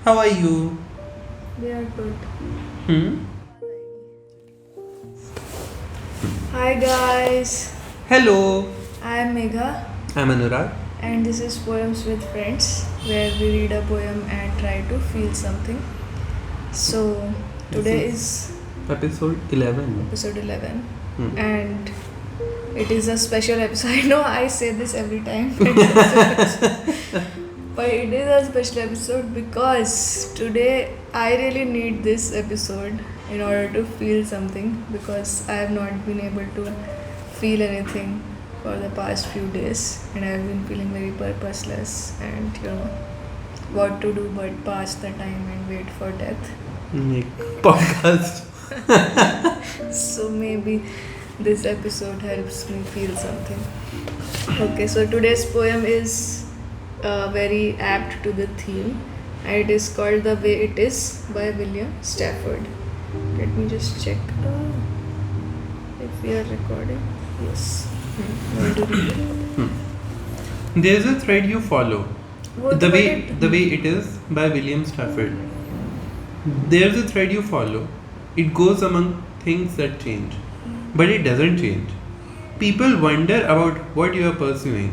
How are you? We are good. Hmm? Hi guys, Hello, I am Megha I'm Anurag. and this is Poems with Friends where we read a poem and try to feel something. So This today is is episode 11. episode 11 Hmm. and it is a special episode. I know I say this every time, but it is a special episode because today I really need this episode in order to feel something because I have not been able to feel anything for the past few days and I've been feeling very purposeless and what to do but pass the time and wait for death. Make podcast. So maybe this episode helps me feel something. Okay, so today's poem is very apt to the theme and it is called The Way It Is by William Stafford. Let me just check if we are recording. Yes. Going to read it. There's a thread you follow. What The about way it? the way it is by William Stafford. There's a thread you follow. It goes among things that change, but it doesn't change. People wonder about what you are pursuing.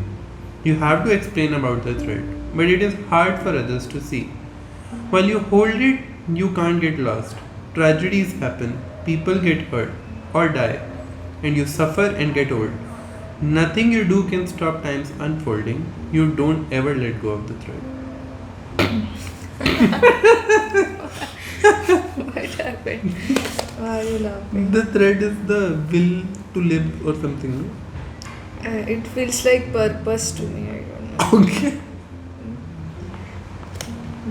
You have to explain about the thread, but it is hard for others to see. While you hold it, you can't get lost. Tragedies happen, people get hurt or die, and you suffer and get old. Nothing you do can stop time's unfolding. You don't ever let go of the thread. What happened? Why are you laughing? The thread is the will to live or something. No? It feels like purpose to me. I don't know. Okay.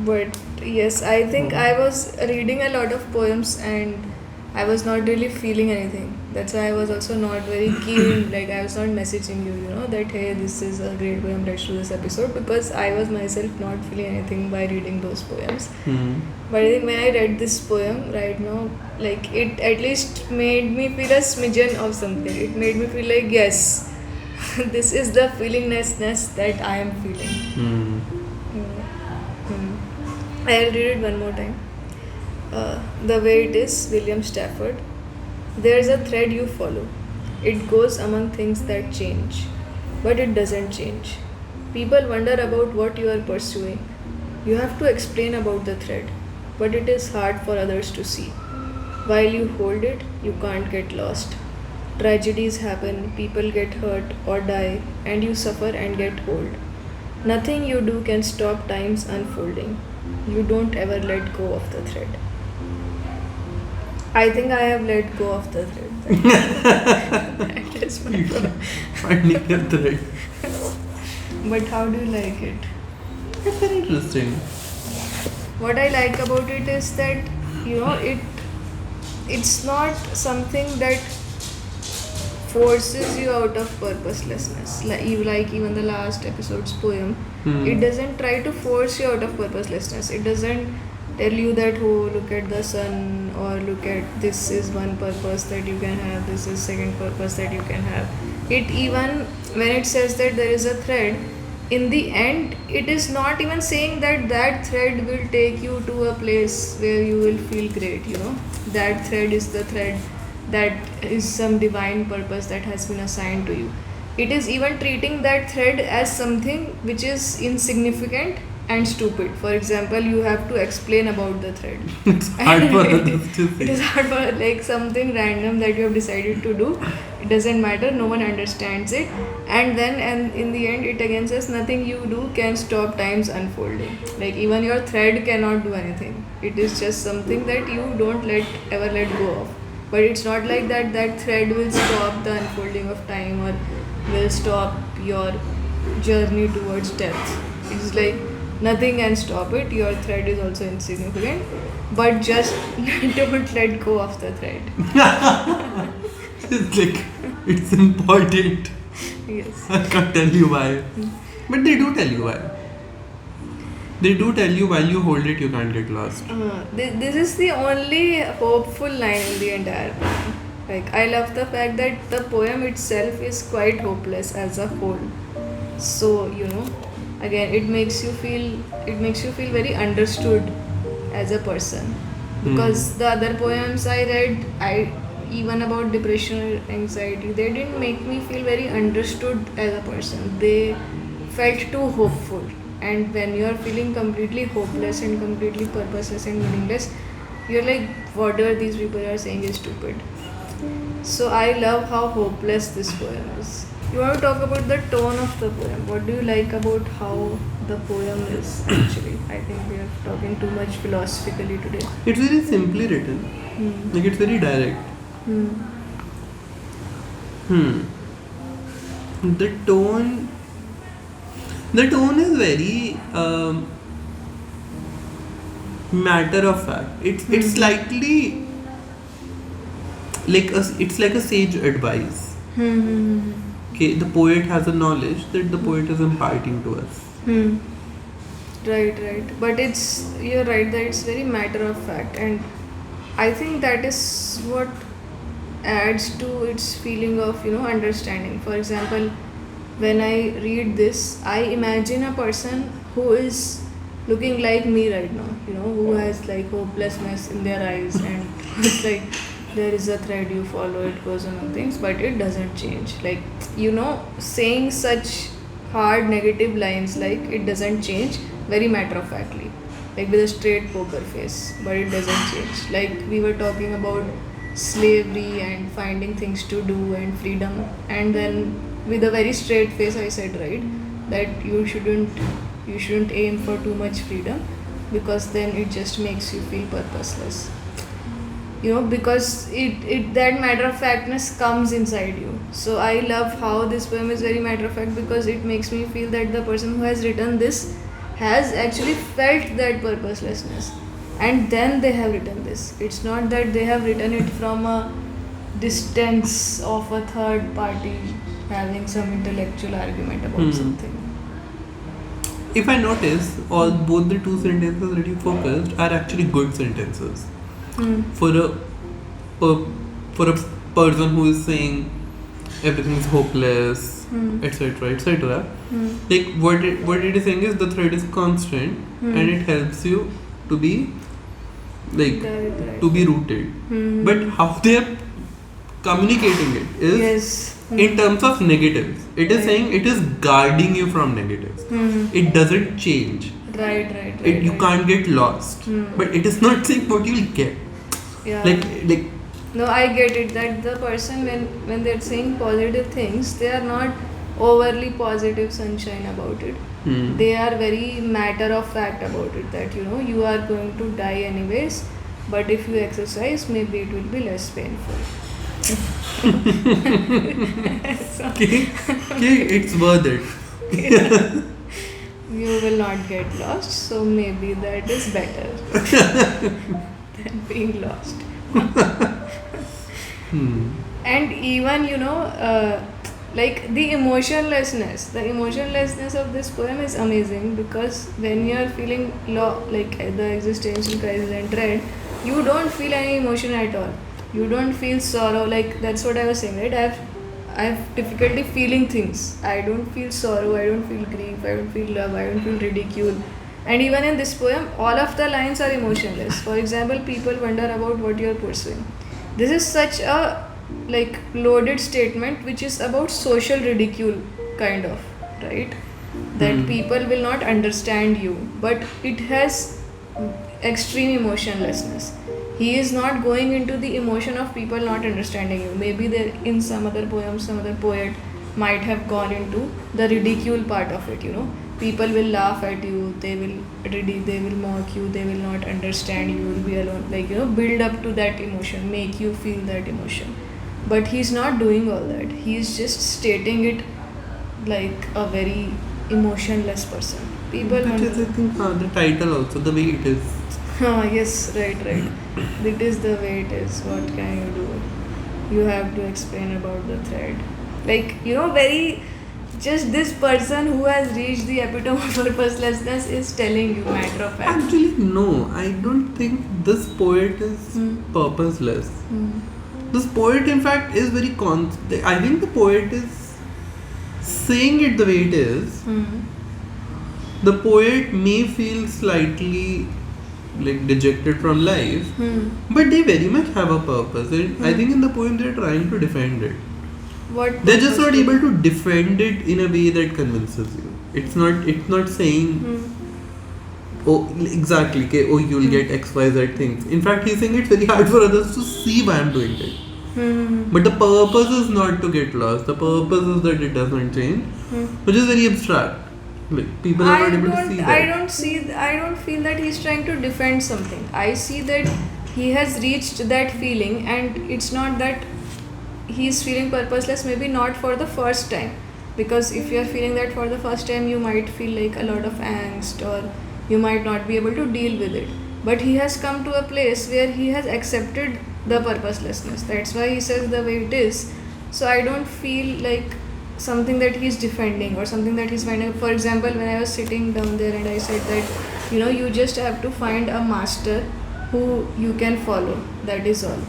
But yes, I think I was reading a lot of poems and I was not really feeling anything. That's why I was also not very keen. Like I was not messaging you, that hey, this is a great poem. Let's do this episode because I was myself not feeling anything by reading those poems. But I think when I read this poem right now, like it at least made me feel a smidgen of something. It made me feel like yes, this is the feelingness that I am feeling. I'll read it one more time. The Way It Is, William Stafford. There's a thread you follow. It goes among things that change, but it doesn't change. People wonder about what you are pursuing. You have to explain about the thread, but it is hard for others to see. While you hold it, you can't get lost. Tragedies happen, people get hurt or die, and you suffer and get old. Nothing you do can stop time's unfolding. You don't ever let go of the thread. I think I have let go of the thread. That is my problem. Finding a thread. But how do you like it? It's very interesting. What I like about it is that it's not something that forces you out of purposelessness. Like even the last episode's poem, it doesn't try to force you out of purposelessness. It doesn't tell you that oh look at the sun or look at this is one purpose that you can have, this is second purpose that you can have. It even when it says that there is a thread, in the end it is not even saying that that thread will take you to a place where you will feel great. That thread is the thread that is some divine purpose that has been assigned to you. It is even treating that thread as something which is insignificant and stupid. For example, you have to explain about the thread. It's hard for others to It is see. hard for like something random that you have decided to do. It doesn't matter, no one understands it. And in the end, it again says nothing you do can stop time's unfolding. Like even your thread cannot do anything. It is just something that you don't ever let go of. But it's not like that thread will stop the unfolding of time or will stop your journey towards death. It's like nothing can stop it. Your thread is also insignificant, but just don't let go of the thread. It's like, it's important. Yes. I can't tell you why. But they do tell you why. They do tell you while you hold it, you can't get lost. This is the only hopeful line in the entire poem. Like I love the fact that the poem itself is quite hopeless as a whole. So again it makes you feel very understood as a person. Because the other poems I read, even about depression or anxiety, they didn't make me feel very understood as a person. They felt too hopeful. And when you are feeling completely hopeless and completely purposeless and meaningless, you're like, whatever these people are saying is stupid. So I love how hopeless this poem is. You want to talk about the tone of the poem. What do you like about how the poem is actually? I think we are talking too much philosophically today. It's very simply written. Like it's very direct. Hmm. The tone is very matter of fact. It's slightly it's like a sage advice. Okay, the poet has a knowledge that the poet is imparting to us. Right. But you're right that it's very matter of fact, and I think that is what adds to its feeling of understanding. For example, when I read this, I imagine a person who is looking like me right now, who has like hopelessness in their eyes, and it's like there is a thread you follow, it goes on and things, but it doesn't change. Like, saying such hard negative lines like it doesn't change very matter of factly, like with a straight poker face, but it doesn't change. Like we were talking about slavery and finding things to do and freedom, and then with a very straight face I said, right, that you shouldn't aim for too much freedom, because then it just makes you feel purposeless, because it that matter of factness comes inside you. So I love how this poem is very matter of fact, because it makes me feel that the person who has written this has actually felt that purposelessness, and then they have written this. It's not that they have written it from a distance of a third party having some intellectual argument about something. If I notice, both the two sentences that you focused are actually good sentences. For a person who is saying everything is hopeless, etc. Like what it is saying is the thread is constant, and it helps you to be to be rooted. But how they are communicating it is in terms of negatives. It is saying it is guarding you from negatives. It doesn't change. Right. You can't get lost. But it is not saying what you'll get. Yeah. Like No, I get it that the person when they're saying positive things, they are not overly positive sunshine about it. They are very matter of fact about it, that you are going to die anyways, but if you exercise, maybe it will be less painful. okay, it's worth it. You will not get lost, so maybe that is better than being lost. And even like the emotionlessness of this poem is amazing, because when you are feeling like the existential crisis and dread, you don't feel any emotion at all. You don't feel sorrow. Like that's what I was saying, right? I have difficulty feeling things. I don't feel sorrow, I don't feel grief, I don't feel love, I don't feel ridicule. And even in this poem, all of the lines are emotionless. For example, people wonder about what you are pursuing. This is such a loaded statement, which is about social ridicule, kind of, right? That people will not understand you, but it has extreme emotionlessness. He is not going into the emotion of people not understanding you. Maybe there in some other poem, some other poet might have gone into the ridicule part of it. People will laugh at you, they will mock you, they will not understand you, will be alone, build up to that emotion, make you feel that emotion. But he's not doing all that. He's just stating it like a very emotionless person. People That is, I think, the title also, the way it is. Yes, right. It is the way it is. What can you do? You have to explain about the thread. Very just this person who has reached the epitome of purposelessness is telling you matter of fact. Actually, no, I don't think this poet is purposeless. This poet, in fact, is very I think the poet is saying it the way it is. The poet may feel slightly like dejected from life, but they very much have a purpose. And I think in the poem they're trying to defend it. What They're just purpose not do able you- to defend it in a way that convinces you. It's not saying oh exactly okay, oh you'll get XYZ things. In fact, he's saying it's very hard for others to see why I'm doing it. But the purpose is not to get lost. The purpose is that it doesn't change, which is very abstract. Like people are not able to see that. I don't feel that he's trying to defend something. I see that he has reached that feeling, and it's not that he's feeling purposeless, maybe not for the first time. Because if you're feeling that for the first time, you might feel like a lot of angst, or you might not be able to deal with it. But he has come to a place where he has accepted the purposelessness. That's why he says the way it is. So I don't feel like something that he's defending or something that he's finding. For example, when I was sitting down there and I said that, you just have to find a master who you can follow. That is all.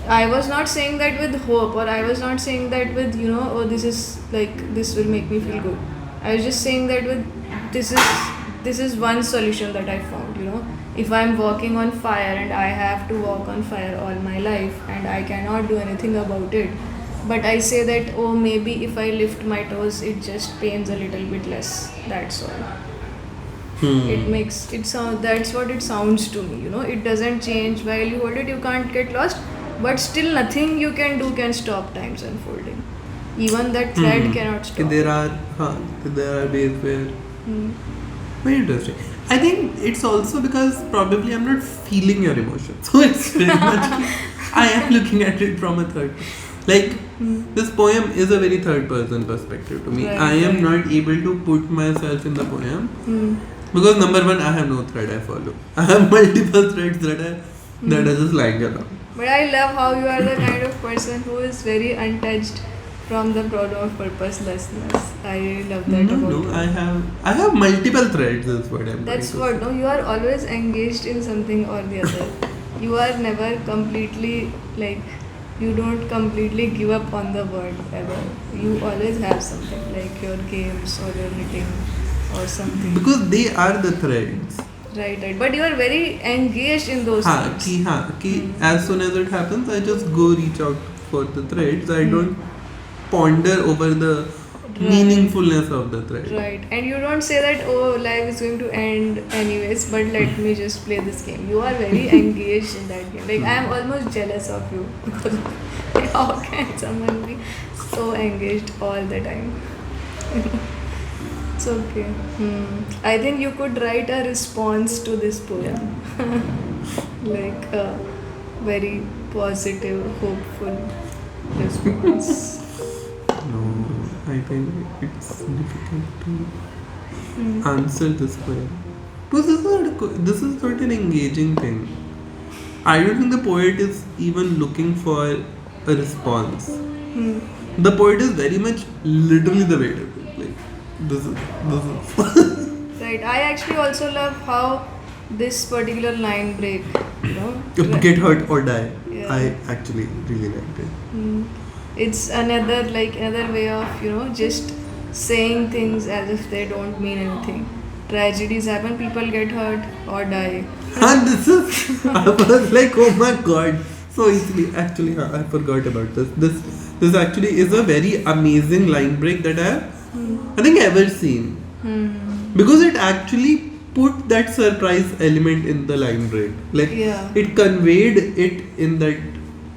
I was not saying that with hope, or I was not saying that with, oh, this is like, this will make me feel good. I was just saying that with, this is one solution that I found, If I'm walking on fire and I have to walk on fire all my life and I cannot do anything about it, but I say that, oh, maybe if I lift my toes, it just pains a little bit less. That's all. It makes it sound. That's what it sounds to me. It doesn't change while you hold it. You can't get lost, but still nothing you can do can stop time's unfolding. Even that thread cannot stop. There are ways where very interesting. I think it's also because probably I'm not feeling your emotions, so it's very much. I am looking at it from a third. Like this poem is a very third person perspective to me. Right, I am right. not able to put myself in the poem because number one, I have no thread I follow. I have multiple threads that are just lying around. But I love how you are the kind of person who is very untouched from the problem of purposelessness. I really love that about No, you. I have multiple threads. That's what I'm. That's trying to what, no, you are always engaged in something or the other. You are never completely, you don't completely give up on the world ever. You always have something, like your games or your knitting or something. Because they are the threads. Right. But you are very engaged in those things. As soon as it happens, I just go reach out for the threads. I don't ponder over the meaningfulness of the thread. Right. And you don't say that, oh, life is going to end anyways, but let me just play this game. You are very engaged in that game. Like, I am almost jealous of you because how can someone be so engaged all the time? It's okay. I think you could write a response to this poem. Like a very positive, hopeful response. No, I think it's difficult to answer this poem. Because this is not an engaging thing. I don't think the poet is even looking for a response. The poet is very much literally the way to it. Like, this is. Right. I actually also love how this particular line break, Get hurt or die. Yeah. I actually really liked it. It's another way of just saying things as if they don't mean anything. Tragedies happen, people get hurt or die. And I was like, oh my god, so easily. Actually, I forgot about this. This actually is a very amazing line break that I think ever seen. Because it actually put that surprise element in the line break. Like, it conveyed it in that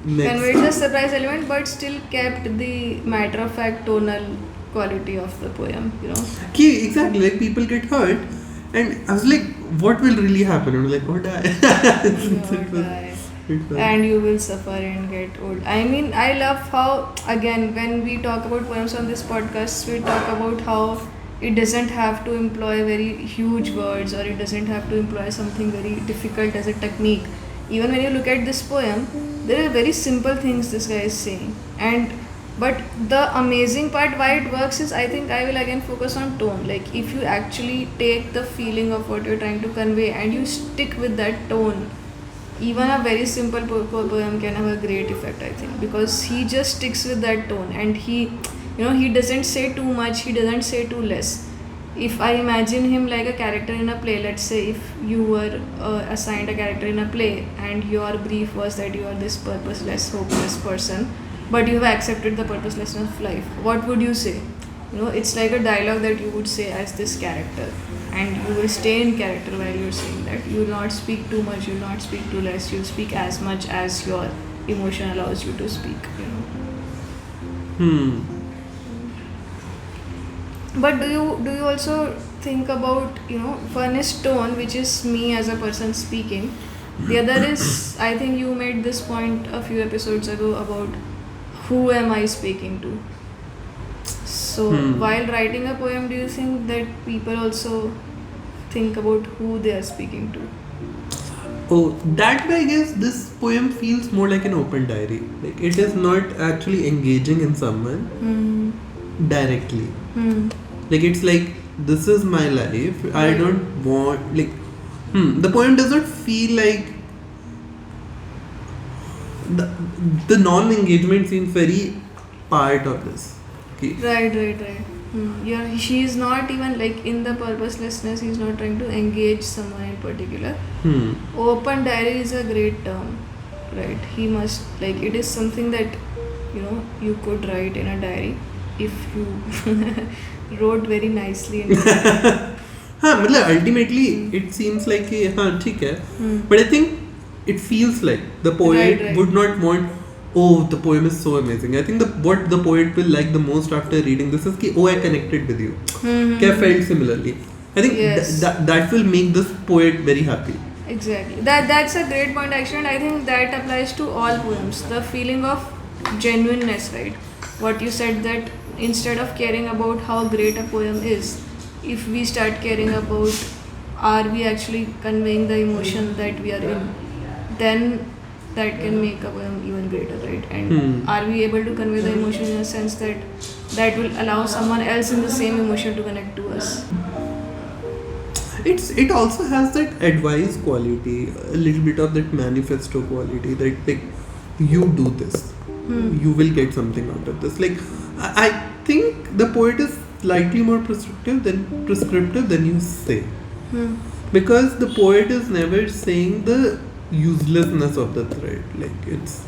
next. Conveyed the surprise element, but still kept the matter of fact tonal quality of the poem. Exactly, like people get hurt, and I was like, what will really happen? I was like, oh, die. And you will suffer and get old. I mean, I love how, again, when we talk about poems on this podcast, we talk about how it doesn't have to employ very huge words, or it doesn't have to employ something very difficult as a technique. Even when you look at this poem, there are very simple things this guy is saying. But the amazing part why it works is, I think I will again focus on tone. Like, if you actually take the feeling of what you're trying to convey and you stick with that tone, even a very simple poem can have a great effect, I think, because he just sticks with that tone, and he doesn't say too much, he doesn't say too less. if I imagine him like a character in a play, let's say if you were assigned a character in a play and your brief was that you are this purposeless, hopeless person, but you have accepted the purposelessness of life, what would you say? You know, it's like a dialogue that you would say as this character, and you will stay in character while you're saying that. You will not speak too much, you will not speak too less, you'll speak as much as your emotion allows you to speak, you know. But do you also think about, you know, one is tone, which is me as a person speaking. The other is, I think you made this point a few episodes ago about who am I speaking to. So while writing a poem, do you think that people also think about who they are speaking to? Oh, that way I guess this poem feels more like an open diary. Like it is not actually engaging in someone directly. Like it's like, this is my life. I don't want, like, the poem does not feel like the non-engagement seems very part of this. Okay. Right. Yeah, she is not even like in the purposelessness. He's not trying to engage someone in particular. Open diary is a great term, right? He must, like, it is something that, you know, you could write in a diary if you wrote very nicely in a diary. मतलब ultimately it seems like कि हाँ ठीक है, but I think it feels like the poet Right. would not want, oh, the poem is so amazing. I think what the poet will like the most after reading this is कि, oh, I connected with you. I felt similarly. I think Yes. that will make this poet very happy. Exactly. That's a great point actually, and I think that applies to all poems. The feeling of genuineness, right? What you said, that instead of caring about how great a poem is, if we start caring about are we actually conveying the emotion that we are in, then that can make a poem even greater, right? And are we able to convey the emotion in a sense that will allow someone else in the same emotion to connect to us? It also has that advice quality, a little bit of that manifesto quality, that like, you do this, you will get something out of this. Like I think the poet is slightly more prescriptive than you say, because the poet is never saying the uselessness of the thread. Like it's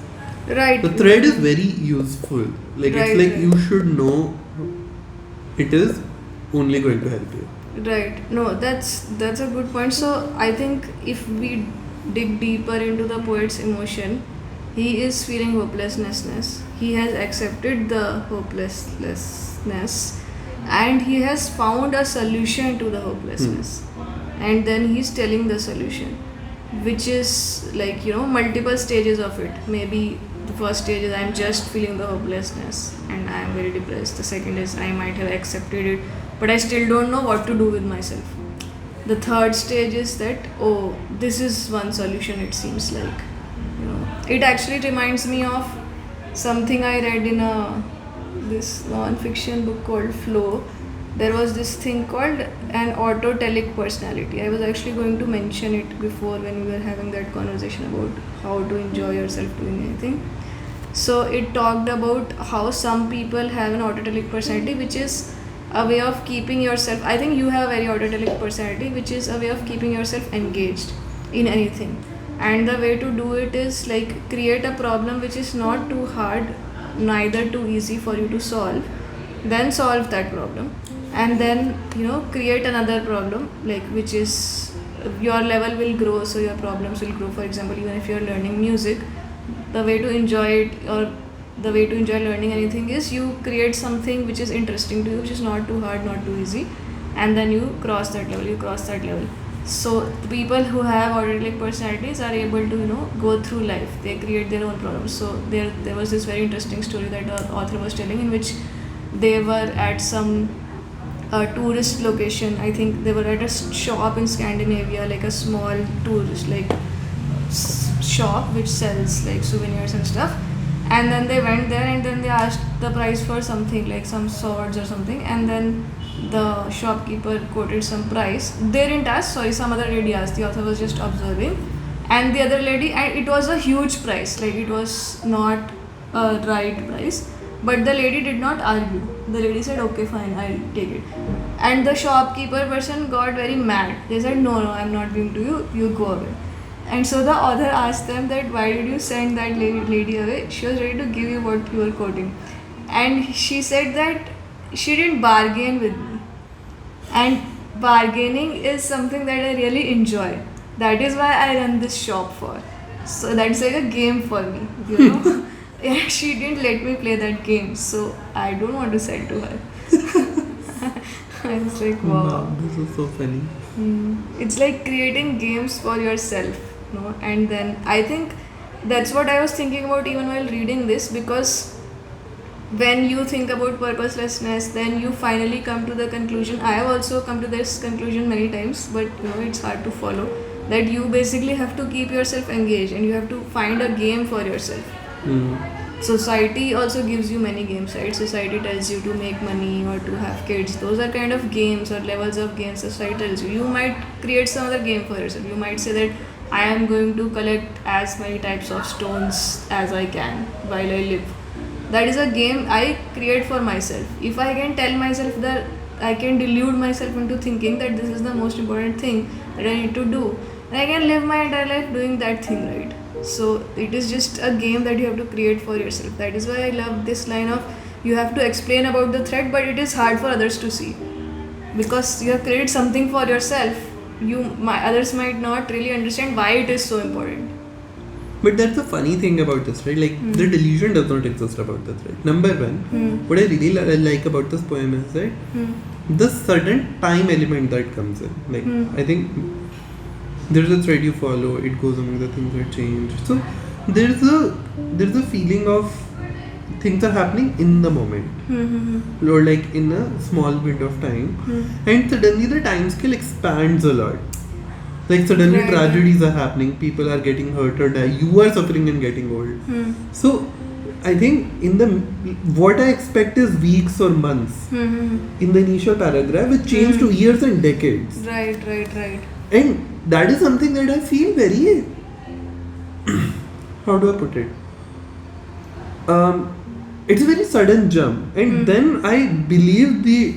Right. the thread is very useful. Like Right, it's like right. you should know it is only going to help you. Right. No, that's a good point. So I think if we dig deeper into the poet's emotion, he is feeling hopelessness. He has accepted the hopelessness, and he has found a solution to the hopelessness. And then he's telling the solution, which is like, you know, multiple stages of it. Maybe the first stage is I'm just feeling the hopelessness and I am very depressed. The second is I might have accepted it, but I still don't know what to do with myself. The third stage is that, oh, this is one solution, it seems like. You know, it actually reminds me of something I read in this non-fiction book called Flow. There was this thing called an autotelic personality. I was actually going to mention it before when we were having that conversation about how to enjoy yourself doing anything. So it talked about how some people have an autotelic personality, which is a way of keeping yourself, I think you have a very autotelic personality, which is a way of keeping yourself engaged in anything. And the way to do it is like create a problem which is not too hard, neither too easy for you to solve, then solve that problem, and then, you know, create another problem, like, which is your level will grow, so your problems will grow. For example, even if you're learning music, the way to enjoy it, or the way to enjoy learning anything, is you create something which is interesting to you, which is not too hard, not too easy, and then you cross that level. So the people who have autotelic personalities are able to, you know, go through life. They create their own problems. So there was this very interesting story that the author was telling, in which they were at some tourist location. I think they were at a shop in Scandinavia, like a small tourist like shop which sells like souvenirs and stuff. And then they went there, and then they asked the price for something like some swords or something, and then the shopkeeper quoted some price. They didn't ask, sorry, some other lady asked. The author was just observing, and the other lady, and it was a huge price, like it was not a right price, but the lady did not argue. The lady said, okay, fine, I'll take it. And the shopkeeper person got very mad. They said, no, I'm not giving to you, you go away. And so the author asked them that why did you send that lady away? She was ready to give you what you were quoting. And she said that she didn't bargain with me. And bargaining is something that I really enjoy. That is why I run this shop for. So that's like a game for me, you know. And she didn't let me play that game, so I don't want to sell to her. I was like, wow. This is so funny. It's like creating games for yourself, no? And then I think that's what I was thinking about even while reading this, because when you think about purposelessness, then you finally come to the conclusion. I have also come to this conclusion many times, but you know it's hard to follow. That you basically have to keep yourself engaged and you have to find a game for yourself. Society also gives you many games, right? Society tells you to make money or to have kids. Those are kind of games or levels of games society tells you. You might create some other game for yourself. You might say that I am going to collect as many types of stones as I can while I live. That is a game I create for myself. If I can tell myself that, I can delude myself into thinking that this is the most important thing that I need to do, then I can live my entire life doing that thing, right? So it is just a game that you have to create for yourself. That is why I love this line of you have to explain about the threat, but it is hard for others to see because you have created something for yourself. Others might not really understand why it is so important. But that's the funny thing about this, right? Like, the delusion does not exist about the thread. Number one, what I really like about this poem is that the sudden time element that comes in. Like, I think there's a thread you follow, it goes among the things that change. So, there's a feeling of things are happening in the moment. Or like in a small window of time. And suddenly the time scale expands a lot. Like suddenly tragedies are happening, people are getting hurt or die, you are suffering and getting old. So I think what I expect is weeks or months in the initial paragraph, which change to years and decades. Right. And that is something that I feel very how do I put it? It's a very sudden jump, and then I believe the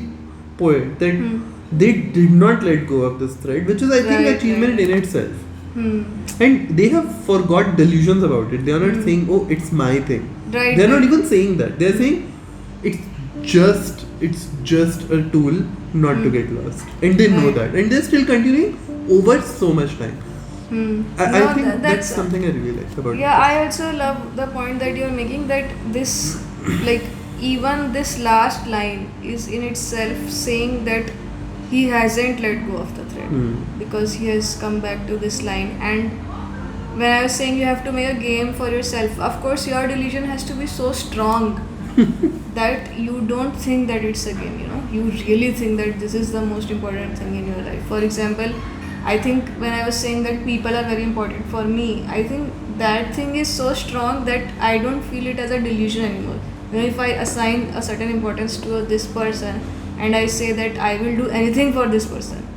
poet that they did not let go of this thread, which is I think achievement in itself. And they have forgot delusions about it. They are not saying, oh, it's my thing. They are not even saying that. They are saying it's just a tool not to get lost, and they know that, and they're still continuing over so much time. I think that's something I really like about it. Yeah, I also love the point that you're making, that this like even this last line is in itself saying that he hasn't let go of the thread because he has come back to this line. And when I was saying you have to make a game for yourself, of course your delusion has to be so strong that you don't think that it's a game, you know, you really think that this is the most important thing in your life. For example, I think when I was saying that people are very important for me, I think that thing is so strong that I don't feel it as a delusion anymore. You know, if I assign a certain importance to this person and I say that I will do anything for this person,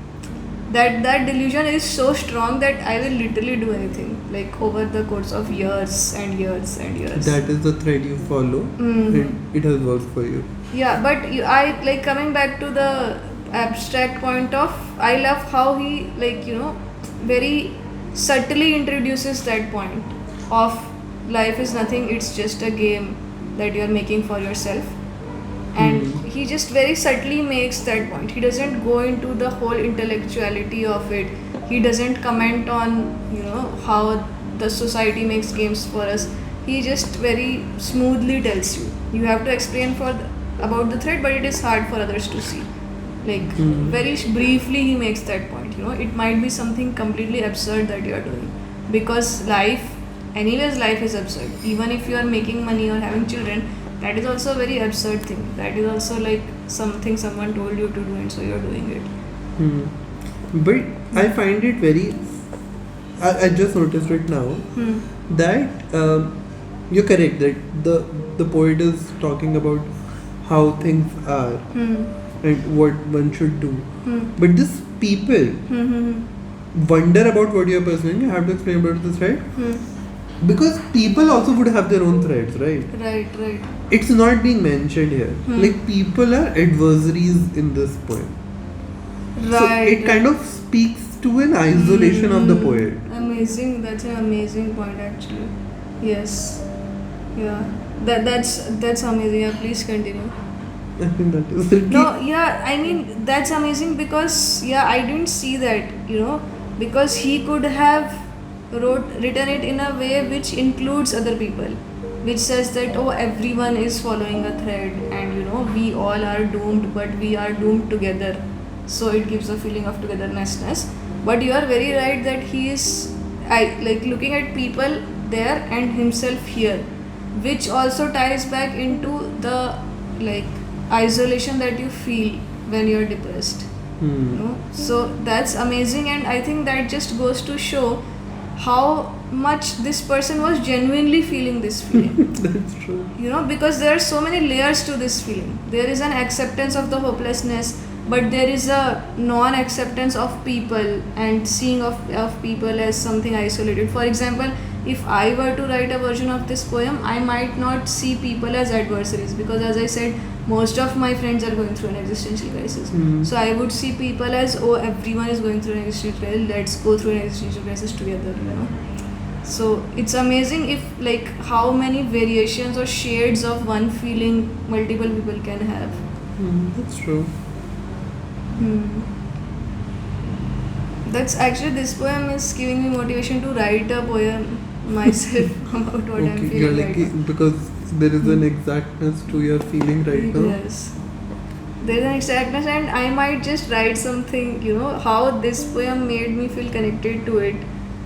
that delusion is so strong that I will literally do anything, like over the course of years and years and years. That is the thread you follow, and it has worked for you. Yeah, but I like coming back to the abstract point of, I love how he, like, you know, very subtly introduces that point of life is nothing, it's just a game that you're making for yourself. And he just very subtly makes that point. He doesn't go into the whole intellectuality of it. He doesn't comment on, you know, how the society makes games for us. He just very smoothly tells you. You have to explain about the thread, but it is hard for others to see. Like, very briefly he makes that point. You know, it might be something completely absurd that you are doing. Because life is absurd. Even if you are making money or having children, that is also a very absurd thing. That is also like something someone told you to do and so you're doing it. But I find it very, I just noticed it now, that you're correct that the poet is talking about how things are and what one should do. But these people wonder about what you're pursuing. You have to explain about this, right? Because people also would have their own threads, right? Right. It's not being mentioned here. Like, people are adversaries in this poem. So Right. it kind of speaks to an isolation of the poet. Amazing. That's an amazing point, actually. Yes. Yeah. That's amazing. Yeah, please continue. I think that is it. No, yeah, I mean that's amazing because yeah, I didn't see that, because he could have written it in a way which includes other people, which says that oh, everyone is following a thread, and we all are doomed, but we are doomed together. So it gives a feeling of togetherness. But you are very right that he is, I like looking at people there and himself here, which also ties back into the like isolation that you feel when you're depressed. So that's amazing, and I think that just goes to show how much this person was genuinely feeling this feeling. That's true. Because there are so many layers to this feeling. There is an acceptance of the hopelessness, but there is a non-acceptance of people and seeing of people as something isolated. For example, if I were to write a version of this poem, I might not see people as adversaries, because as I said, most of my friends are going through an existential crisis. So I would see people as, oh, everyone is going through an existential crisis, let's go through an existential crisis together. So it's amazing if like how many variations or shades of one feeling multiple people can have. That's true. That's actually, this poem is giving me motivation to write a poem myself about what I'm Okay, feeling you're right like now. because there is an exactness to your feeling right now. Yes. There's an exactness, and I might just write something, how this poem made me feel connected to it.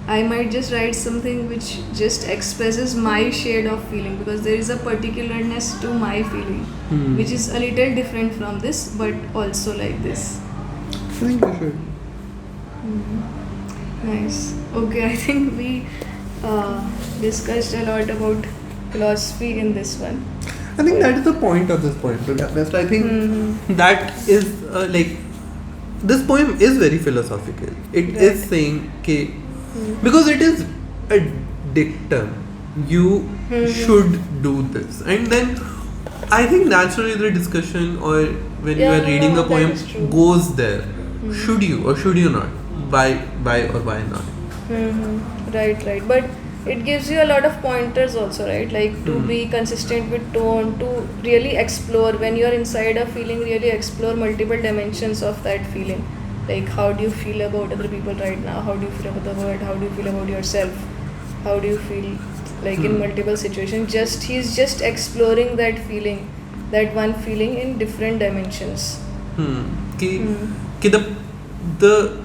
I might just write something which just expresses my shade of feeling, because there is a particularness to my feeling, which is a little different from this, but also like this. I think you should. Nice. Okay, I think we discussed a lot about philosophy in this one. I think that is the point of this poem, to be honest. I think that is like, this poem is very philosophical. It is saying, okay, because it is a dictum, you should do this. And then I think naturally the discussion, or when you are reading the that poem, is true. goes there. Should you or should you not? Why or why not? Right. But it gives you a lot of pointers also, right? Like to be consistent with tone, to really explore when you're inside a feeling, really explore multiple dimensions of that feeling. Like how do you feel about other people right now? How do you feel about the world? How do you feel about yourself? How do you feel like in multiple situations? He's just exploring that feeling, that one feeling in different dimensions. The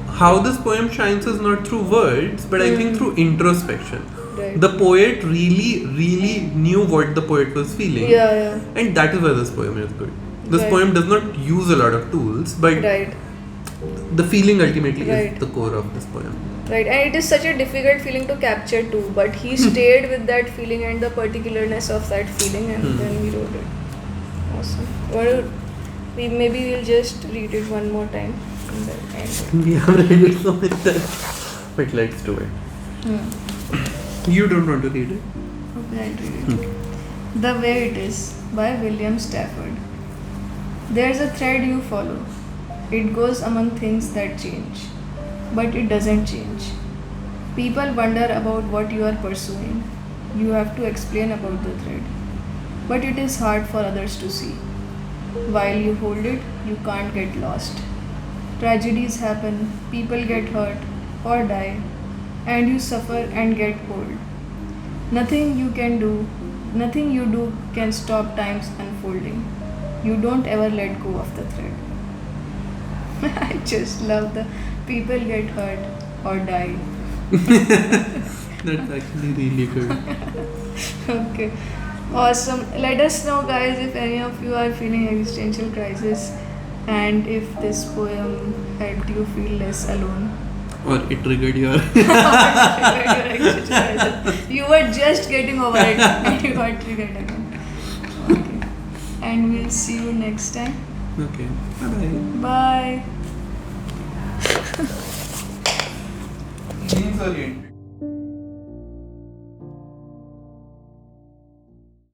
how this poem shines is not through words, but I think through introspection. Right. The poet really knew what the poet was feeling. Yeah. And that is why this poem is good. This Right. poem does not use a lot of tools, but Right. the feeling ultimately Right. is the core of this poem. Right, and it is such a difficult feeling to capture too, but he stayed with that feeling and the particularness of that feeling, and then he wrote it. Awesome. Maybe we'll just read it one more time and then end it. We have read it so many times, but let's do it. You don't want to read it? Okay, I'll read it. The Way It Is by William Stafford. There's a thread you follow. It goes among things that change, but it doesn't change. People wonder about what you are pursuing. You have to explain about the thread, but it is hard for others to see. While you hold it, you can't get lost. Tragedies happen, people get hurt or die, and you suffer and get cold. Nothing you do can stop time's unfolding. You don't ever let go of the thread. I just love the people get hurt or die. That's actually really good. Okay. Awesome. Let us know, guys, if any of you are feeling existential crisis and if this poem helped you feel less alone. Or it triggered your You were just getting over it and you got triggered again. Okay. And we'll see you next time. Okay. Bye. Bye. Themes oriented.